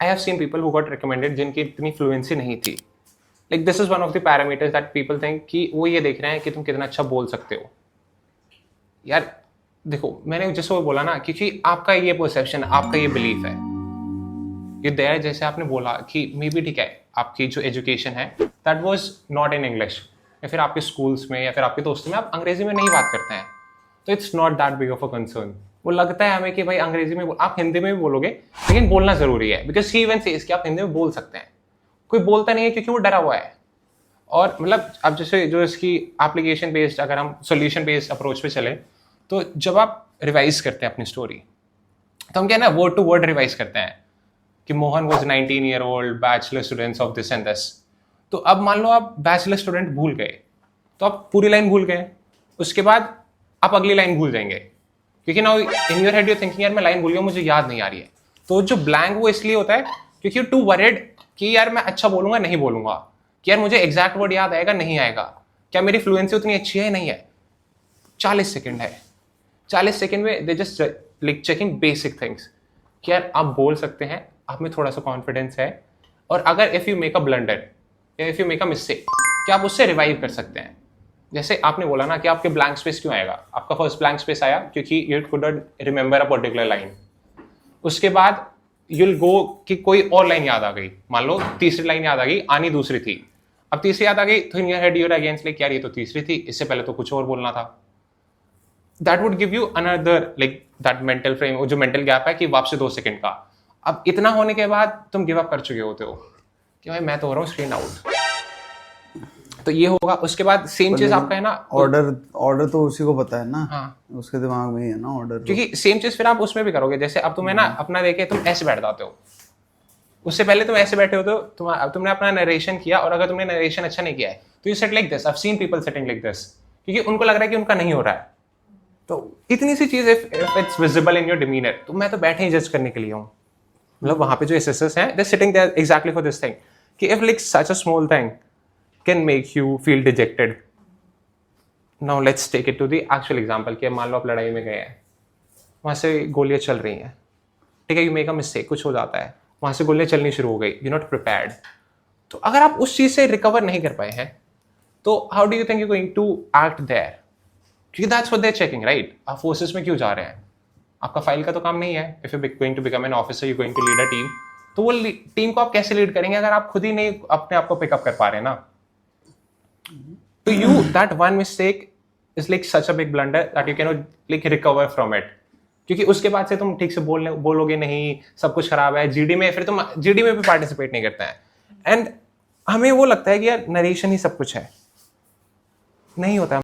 I have seen people who got recommended जिनकी इतनी fluency नहीं थी. Like this is one of the parameters that people think कि वो ये देख रहे हैं कि तुम कितना अच्छा बोल सकते हो. यार देखो, मैंने जैसे वो बोला ना, क्योंकि आपका ये परसेप्शन, आपका ये बिलीफ है, ये दया, जैसे आपने बोला कि मे बी ठीक है आपकी जो एजुकेशन है that was not in English, या फिर आपके स्कूल्स में या फिर आपके दोस्तों में आप अंग्रेजी में नहीं बात करते हैं, तो it's not that big of a concern. वो लगता है हमें कि भाई अंग्रेजी में आप हिंदी में भी बोलोगे, लेकिन बोलना जरूरी है, बिकॉज ही इवन सेज कि आप हिंदी में बोल सकते हैं. कोई बोलता नहीं है क्योंकि वो डरा हुआ है. और मतलब अब जैसे जो इसकी एप्लीकेशन बेस्ड, अगर हम सोल्यूशन बेस्ड अप्रोच पे चले, तो जब आप रिवाइज करते हैं अपनी स्टोरी, तो हम क्या है ना, वर्ड टू वर्ड रिवाइज करते हैं कि Mohan was 19 year old bachelor students of this and this. तो अब मान लो आप बैचलर स्टूडेंट भूल गए, तो आप पूरी लाइन भूल गए, उसके बाद आप अगली लाइन भूल जाएंगे, क्योंकि now in your head you thinking यार मैं लाइन भूल गया, मुझे याद नहीं आ रही है. तो जो ब्लैंक वो इसलिए होता है क्योंकि यू टू वरीड कि यार मैं अच्छा बोलूंगा नहीं बोलूंगा, कि यार मुझे एग्जैक्ट वर्ड याद आएगा नहीं आएगा, क्या मेरी फ्लुएंसी उतनी अच्छी है नहीं है. 40 सेकंड है, 40 सेकंड में they just like checking basic things कि यार आप बोल सकते हैं, आप में थोड़ा सा कॉन्फिडेंस है, और अगर if you make a blunder या if you make a mistake, क्या आप उससे रिवाइव कर सकते हैं. जैसे आपने बोला ना कि आपके ब्लैंक स्पेस क्यों आएगा, आपका फर्स्ट ब्लैंक स्पेस आया क्योंकि you could not remember a particular line. उसके बाद यूल गो कि कोई और लाइन याद आ गई, मान लो तीसरी लाइन याद आ गई, आनी दूसरी थी, अब तीसरी याद आ गई, तो in your head you're against like यार ये तो तीसरी थी, इससे पहले तो कुछ और बोलना था. That would give you another like that mental frame, जो मेंटल गैप है कि वापस 2 सेकंड का. अब इतना होने के बाद तुम गिव अप कर चुके होते हो कि भाई मैं तो हो रहा हूँ स्क्रीन आउट. तो ये होगा. उसके बाद सेम चीज आपका है ना, ऑर्डर तो उसी को पता है ना. हाँ, उसके दिमाग में ही है ना ऑर्डर. क्योंकि सेम चीज फिर आप उसमें भी करोगे. जैसे अब तुम्हें ना अपना देखे तुम ऐसे बैठ जाते हो, उससे पहले तुम ऐसे बैठे हो, तो तुमने अपना नरेशन किया, और अगर तुमने नरेशन अच्छा नहीं किया है तो you set like this. I have seen people setting like this, क्योंकि उनको लग रहा है कि उनका नहीं हो रहा है. तो इतनी सी चीज if it's visible in your demeanour, तो मैं तो बैठे ही जज करने के लिए हूँ. मतलब वहां पे जो एसएसएस हैं, they sitting there exactly for this thing, कि if like such a small thing can make you feel dejected. Now let's take it to the actual example कि मान लो आप लड़ाई में गए हैं, वहां से गोलियां चल रही हैं, ठीक है, यू मेक अ मिस्टेक, कुछ हो जाता है, वहां से गोलियां चलनी शुरू हो गई, यू नॉट प्रिपेयर्ड. तो अगर आप उस चीज से रिकवर नहीं कर पाए हैं, तो how do you think you going to act there, क्योंकि that's what they are checking, right. आप फोर्सेस में क्यों जा रहे हैं, आपका फाइल का तो काम नहीं है. If you going to become an officer, you going to lead a team, तो वो टीम को आप कैसे लीड करेंगे अगर आप खुद ही नहीं अपने आप को पिकअप कर पा रहे हैं ना. तो you that one mistake is like such a big blunder that you can like recover from it, क्योंकि उसके बाद से तुम ठीक से बोलोगे नहीं, सब कुछ खराब है. जीडी में फिर तुम जीडी में भी पार्टिसिपेट नहीं करते हैं. एंड हमें वो लगता है कि यार नरेशन ही सब कुछ है, नहीं होता.